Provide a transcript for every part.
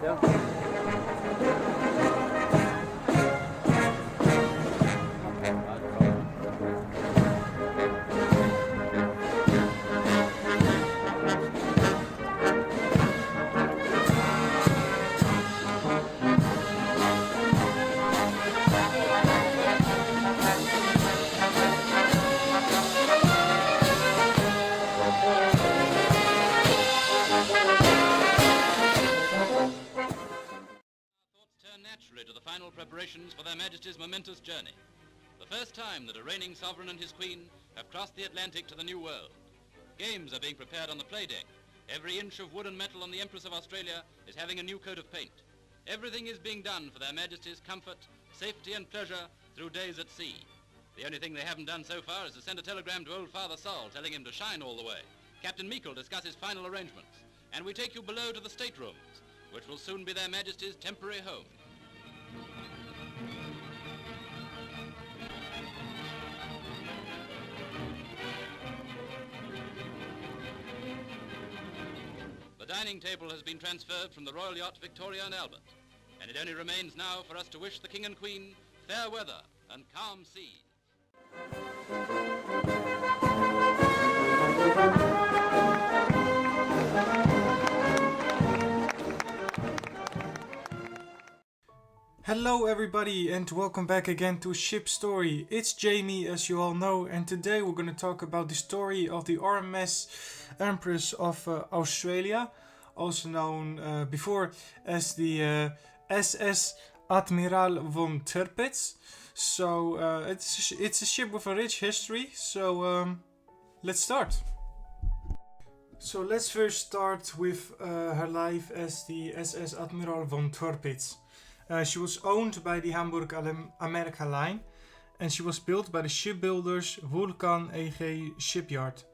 To the final preparations for Their Majesty's momentous journey. The first time that a reigning sovereign and his queen have crossed the Atlantic to the New World. Games are being prepared on the play deck. Every inch of wood and metal on the Empress of Australia is having a new coat of paint. Everything is being done for Their Majesty's comfort, safety and pleasure through days at sea. The only thing they haven't done so far is to send a telegram to old Father Sol telling him to shine all the way. Captain Meikle discusses final arrangements, and we take you below to the staterooms, which will soon be Their Majesty's temporary home. The dining table has been transferred from the Royal Yacht Victoria and Albert, and it only remains now for us to wish the King and Queen fair weather and calm seas. Hello everybody and welcome back again to Ship Story. It's Jamie, as you all know, and today we're going to talk about the story of the RMS Empress of Australia, also known before as the SS Admiral von Tirpitz. So it's a ship with a rich history, so let's start. So let's first start with her life as the SS Admiral von Tirpitz. She was owned by the Hamburg America Line, and she was built by the shipbuilders Vulcan AG Shipyard.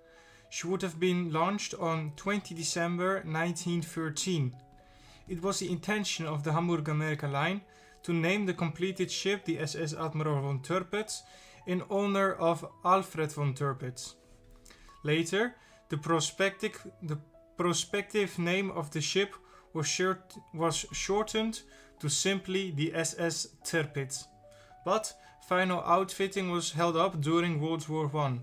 She would have been launched on 20 December 1913. It was the intention of the Hamburg America Line to name the completed ship the SS Admiral von Tirpitz in honor of Alfred von Tirpitz. Later, the prospective name of the ship was shortened to simply the SS Tirpitz, but final outfitting was held up during World War I.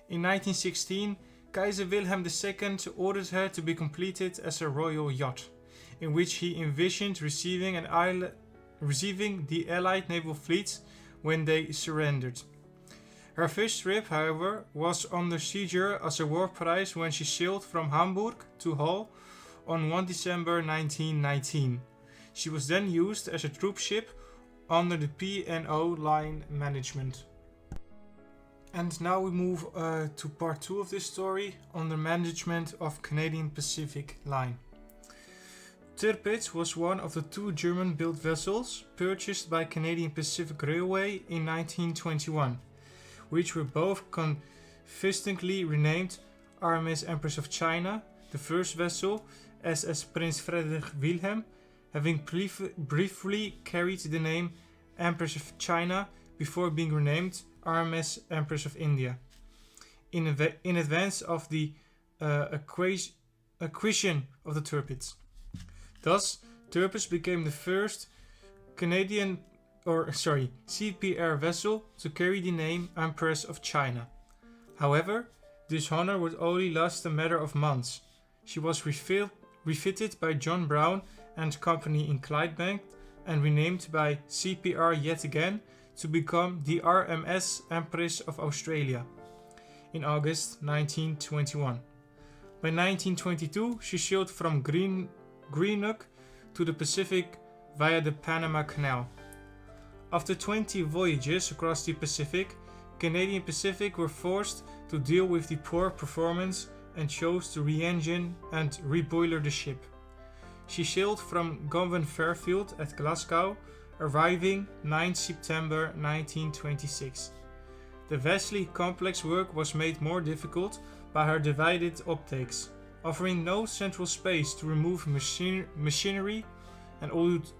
In 1916, Kaiser Wilhelm II ordered her to be completed as a royal yacht, in which he envisioned receiving the Allied naval fleets when they surrendered. Her first trip, however, was under seizure as a war prize when she sailed from Hamburg to Hull on 1 December 1919. She was then used as a troop ship under the P&O line management. And now we move to part 2 of this story, under management of Canadian Pacific Line. Tirpitz was one of the 2 German-built vessels purchased by Canadian Pacific Railway in 1921, which were both confidently renamed RMS Empress of China, the first vessel, SS Prince Frederick Wilhelm, having briefly carried the name Empress of China before being renamed RMS Empress of India, in advance of the acquisition of the Tirpitz. Thus, Tirpitz became the first CPR vessel to carry the name Empress of China. However, this honor would only last a matter of months. She was refitted by John Brown and Company in Clydebank and renamed by CPR yet again to become the RMS Empress of Australia in August 1921. By 1922, she sailed from Greenock to the Pacific via the Panama Canal. After 20 voyages across the Pacific, Canadian Pacific were forced to deal with the poor performance and chose to re-engine and reboiler the ship. She sailed from Govan Fairfield at Glasgow, arriving 9 September 1926. The vastly complex work was made more difficult by her divided optics, offering no central space to remove machinery, and old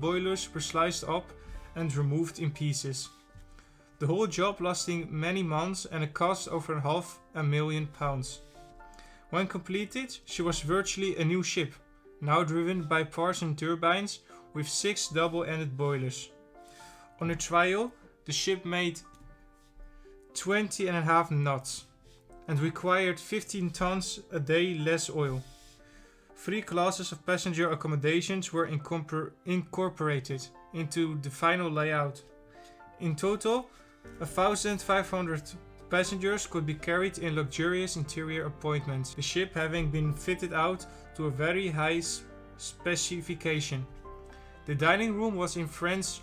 boilers were sliced up and removed in pieces. The whole job lasting many months and a cost over £500,000. When completed, she was virtually a new ship, now driven by Parson turbines with 6 double-ended boilers. On a trial, the ship made 20.5 knots and required 15 tons a day less oil. 3 classes of passenger accommodations were incorporated into the final layout. In total, 1,500 passengers could be carried in luxurious interior appointments, the ship having been fitted out to a very high specification. The dining room was in French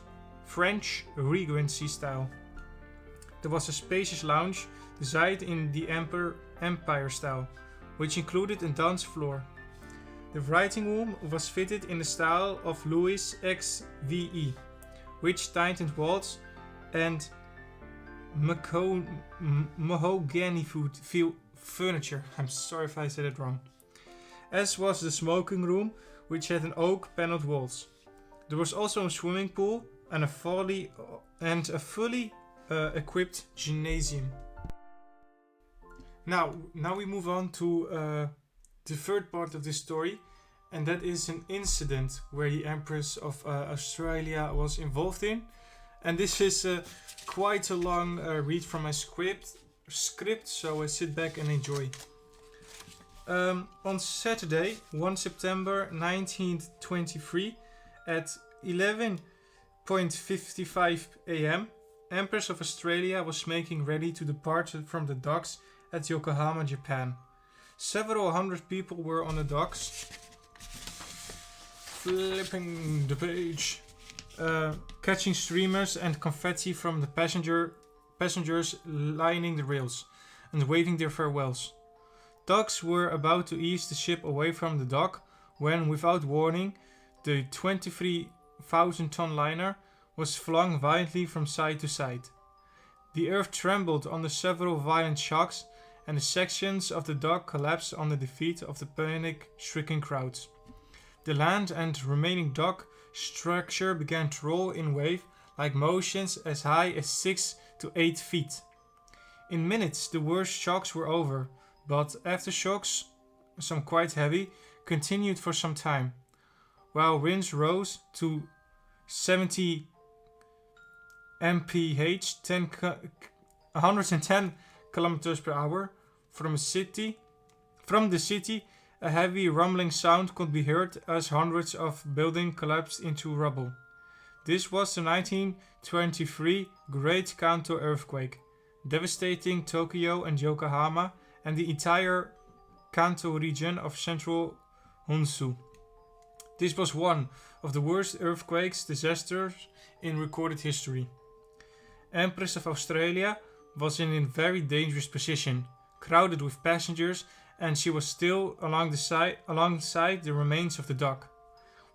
Regency style. There was a spacious lounge designed in the Empire style, which included a dance floor. The writing room was fitted in the style of Louis XVE, with tinted walls and mahogany furniture. I'm sorry if I said it wrong. As was the smoking room, which had an oak paneled walls. There was also a swimming pool and a fully equipped gymnasium. Now we move on to the third part of this story, and that is an incident where the Empress of Australia was involved in. And this is quite a long read from my script, so sit back and enjoy. On Saturday, 1 September 1923, at 11:55 a.m., Empress of Australia was making ready to depart from the docks at Yokohama, Japan. Several hundred people were on the docks, flipping the page, catching streamers and confetti from the passengers lining the rails and waving their farewells. Tugs were about to ease the ship away from the dock when, without warning, the 23,000-ton liner was flung violently from side to side. The earth trembled under several violent shocks, and the sections of the dock collapsed under the feet of the panic-stricken crowds. The land and remaining dock structure began to roll in wave-like motions as high as 6 to 8 feet. In minutes, the worst shocks were over, but aftershocks, some quite heavy, continued for some time, while winds rose to 70 mph, 110 kilometers per hour. From the city, a heavy rumbling sound could be heard as hundreds of buildings collapsed into rubble. This was the 1923 Great Kanto earthquake, devastating Tokyo and Yokohama and the entire Kanto region of central Honshu. This was one of the worst earthquakes disasters in recorded history. Empress of Australia was in a very dangerous position, crowded with passengers, and she was still alongside the remains of the dock,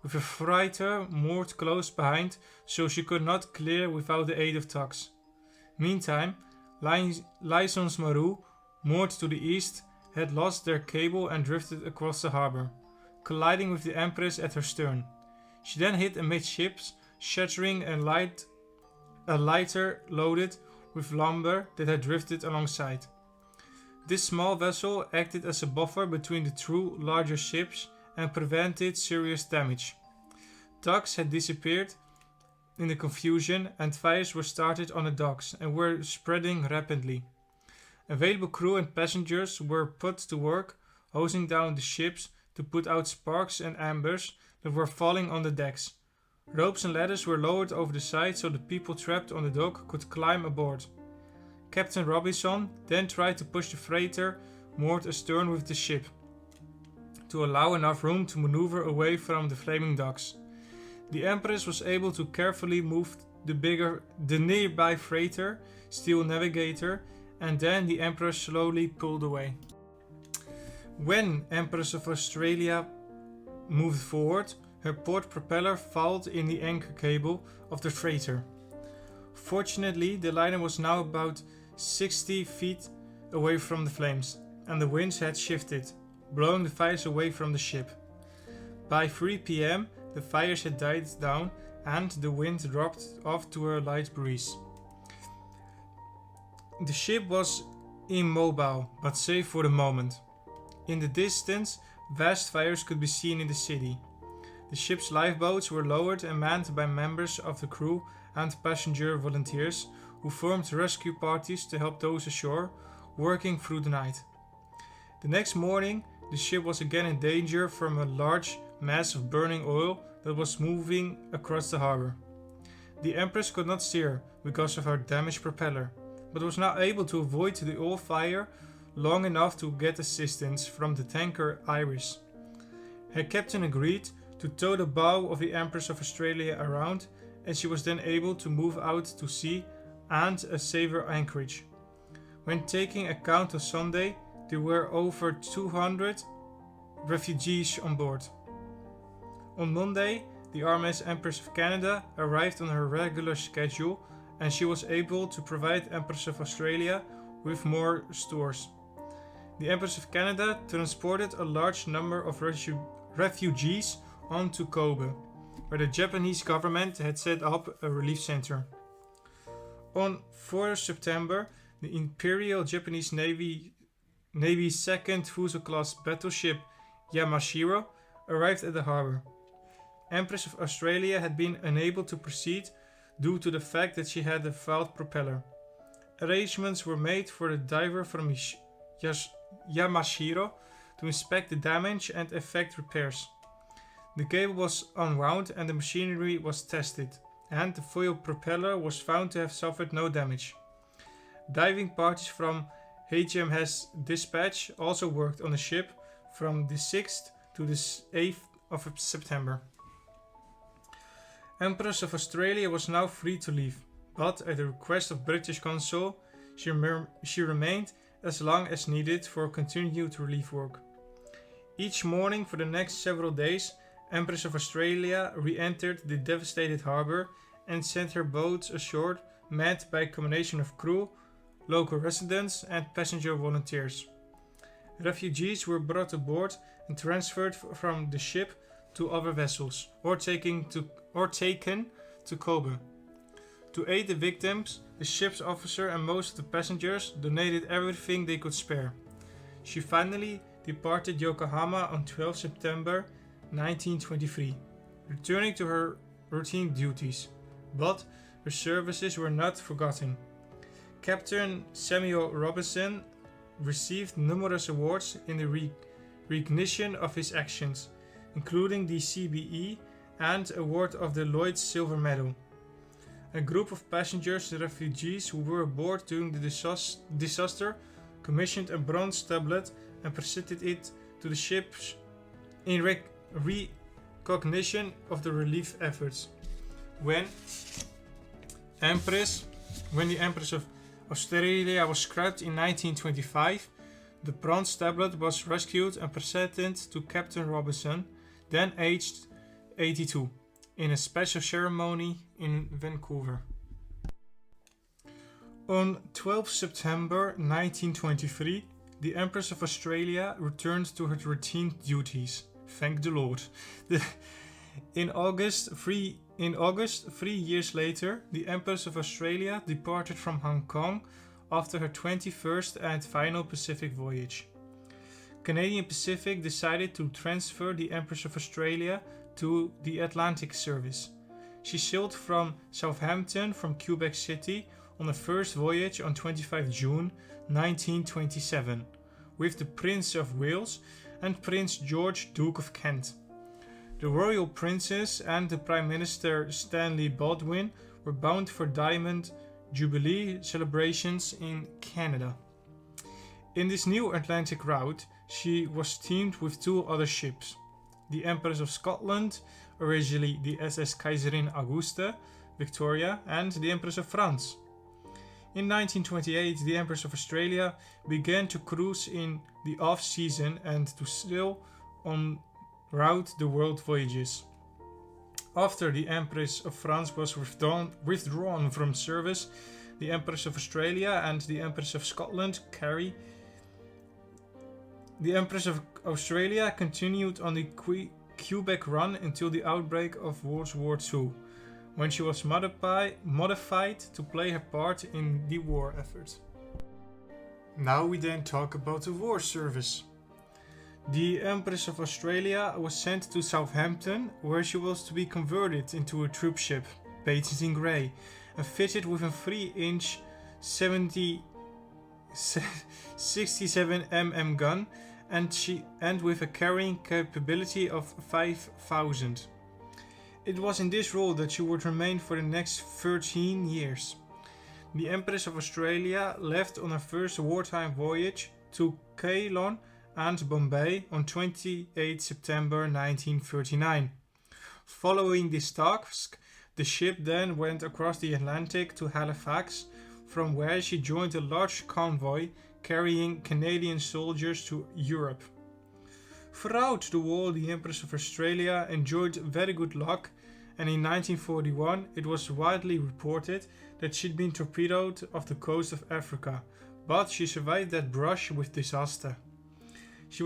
with a freighter moored close behind, so she could not clear without the aid of tugs. Meantime, License Maru, moored to the east, had lost their cable and drifted across the harbour, colliding with the Empress at her stern. She then hit amidships, shattering a lighter loaded with lumber that had drifted alongside. This small vessel acted as a buffer between the two larger ships and prevented serious damage. Tugs had disappeared in the confusion, and fires were started on the docks and were spreading rapidly. Available crew and passengers were put to work hosing down the ships to put out sparks and embers that were falling on the decks. Ropes and ladders were lowered over the side so the people trapped on the dock could climb aboard. Captain Robinson then tried to push the freighter moored astern with the ship, to allow enough room to maneuver away from the flaming docks. The Empress was able to carefully move the nearby freighter, Steel Navigator, and then the Empress slowly pulled away. When Empress of Australia moved forward, her port propeller fouled in the anchor cable of the freighter. Fortunately, the liner was now about 60 feet away from the flames, and the winds had shifted, blowing the fires away from the ship. By 3 p.m., the fires had died down and the wind dropped off to a light breeze. The ship was immobile, but safe for the moment. In the distance, vast fires could be seen in the city. The ship's lifeboats were lowered and manned by members of the crew and passenger volunteers who formed rescue parties to help those ashore, working through the night. The next morning, the ship was again in danger from a large mass of burning oil that was moving across the harbor. The Empress could not steer because of her damaged propeller, but was now able to avoid the oil fire long enough to get assistance from the tanker Iris. Her captain agreed to tow the bow of the Empress of Australia around, and she was then able to move out to sea and a safer anchorage. When taking account of Sunday, there were over 200 refugees on board. On Monday, the RMS Empress of Canada arrived on her regular schedule, and she was able to provide Empress of Australia with more stores. The Empress of Canada transported a large number of refugees onto Kobe, where the Japanese government had set up a relief center. On 4 September, the Imperial Japanese Navy's 2nd Fuso-class battleship Yamashiro arrived at the harbor. Empress of Australia had been unable to proceed due to the fact that she had a faulty propeller. Arrangements were made for the diver from Yamashiro to inspect the damage and effect repairs. The cable was unwound and the machinery was tested, and the foil propeller was found to have suffered no damage. Diving parties from HMS Dispatch also worked on the ship from the 6th to the 8th of September. Empress of Australia was now free to leave, but at the request of British Consul, she remained as long as needed for continued relief work. Each morning for the next several days, Empress of Australia re-entered the devastated harbour and sent her boats ashore manned by a combination of crew, local residents and passenger volunteers. Refugees were brought aboard and transferred from the ship to other vessels or taken to Kobe. To aid the victims, the ship's officer and most of the passengers donated everything they could spare. She finally departed Yokohama on 12 September 1923, returning to her routine duties, but her services were not forgotten. Captain Samuel Robinson received numerous awards in the recognition of his actions, including the CBE and award of the Lloyd's Silver Medal. A group of passengers and refugees who were aboard during the disaster commissioned a bronze tablet and presented it to the ship in recognition of the relief efforts. When the Empress of Australia was scrapped in 1925, the bronze tablet was rescued and presented to Captain Robinson, then aged 82, in a special ceremony in Vancouver. On 12 September 1923, the Empress of Australia returned to her routine duties. Thank the Lord. In August, 3 years later, the Empress of Australia departed from Hong Kong after her 21st and final Pacific voyage. Canadian Pacific decided to transfer the Empress of Australia to the Atlantic service. She sailed from Southampton from Quebec City on the first voyage on 25 June 1927 with the Prince of Wales and Prince George, Duke of Kent. The Royal Princess and the Prime Minister Stanley Baldwin were bound for Diamond Jubilee celebrations in Canada. In this new Atlantic route, she was teamed with two other ships, the Empress of Scotland, originally the SS Kaiserin Auguste Victoria, and the Empress of France. In 1928, the Empress of Australia began to cruise in the off-season and to sail on route the world voyages. After the Empress of France was withdrawn from service, the Empress of Australia and the Empress of Scotland carry. The Empress of Australia continued on the Quebec run until the outbreak of World War II, when she was modified to play her part in the war effort. Now we then talk about the war service. The Empress of Australia was sent to Southampton, where she was to be converted into a troop ship, painted in grey, and fitted with a 3-inch 67 mm gun, and with a carrying capability of 5,000. It was in this role that she would remain for the next 13 years. The Empress of Australia left on her first wartime voyage to Ceylon and Bombay on 28 September 1939. Following this task, the ship then went across the Atlantic to Halifax, from where she joined a large convoy carrying Canadian soldiers to Europe. Throughout the war, the Empress of Australia enjoyed very good luck, and in 1941 it was widely reported that she'd been torpedoed off the coast of Africa, but she survived that brush with disaster. She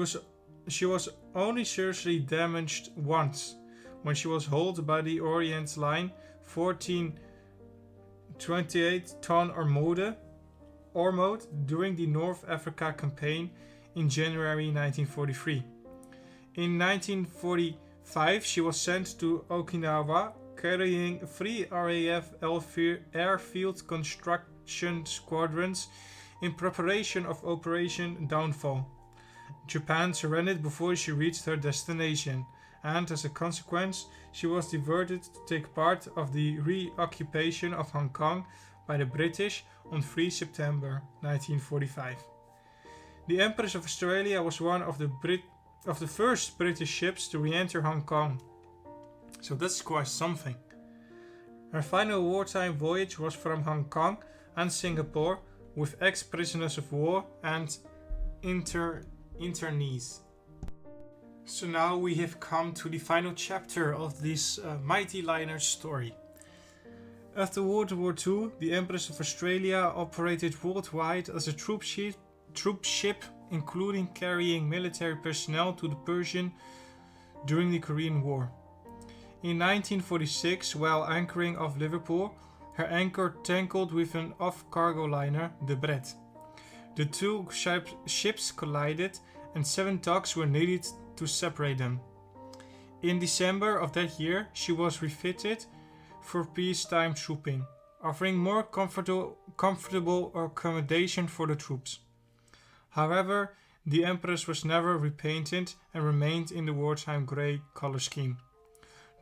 was only seriously damaged once, when she was hauled by the Orient Line 14 28-ton Ormode during the North Africa campaign in January 1943. In 1945 she was sent to Okinawa carrying 3 RAF airfield construction squadrons in preparation of Operation Downfall. Japan surrendered before she reached her destination, and as a consequence, she was diverted to take part of the reoccupation of Hong Kong by the British on 3 September 1945. The Empress of Australia was one of the first British ships to re-enter Hong Kong, so that's quite something. Her final wartime voyage was from Hong Kong and Singapore with ex-prisoners of war and internees. So now we have come to the final chapter of this mighty liner story. After World War II, the Empress of Australia operated worldwide as a troop ship, including carrying military personnel to the Persian during the Korean War. In 1946, while anchoring off Liverpool, her anchor tangled with an off-cargo liner, the Brett. The two ships collided and 7 tugs were needed to separate them. In December of that year, she was refitted for peacetime trooping, offering more comfortable accommodation for the troops. However, the Empress was never repainted and remained in the wartime grey colour scheme.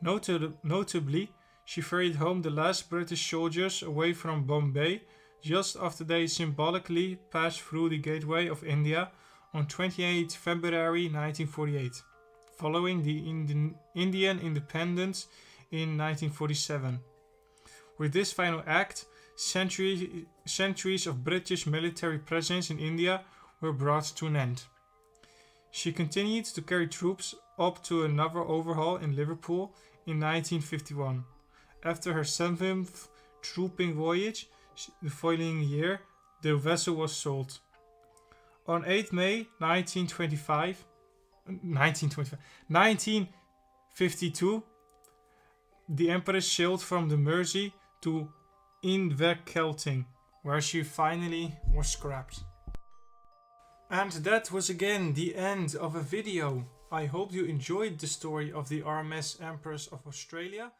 Notably, she ferried home the last British soldiers away from Bombay just after they symbolically passed through the gateway of India on 28 February 1948, following the Indian independence in 1947. With this final act, centuries of British military presence in India were brought to an end. She continued to carry troops up to another overhaul in Liverpool in 1951. After her 7th trooping voyage, the following year, the vessel was sold. On 8 May 1952, the Empress sailed from the Mersey to Inverkelting, where she finally was scrapped. And that was again the end of a video. I hope you enjoyed the story of the RMS Empress of Australia.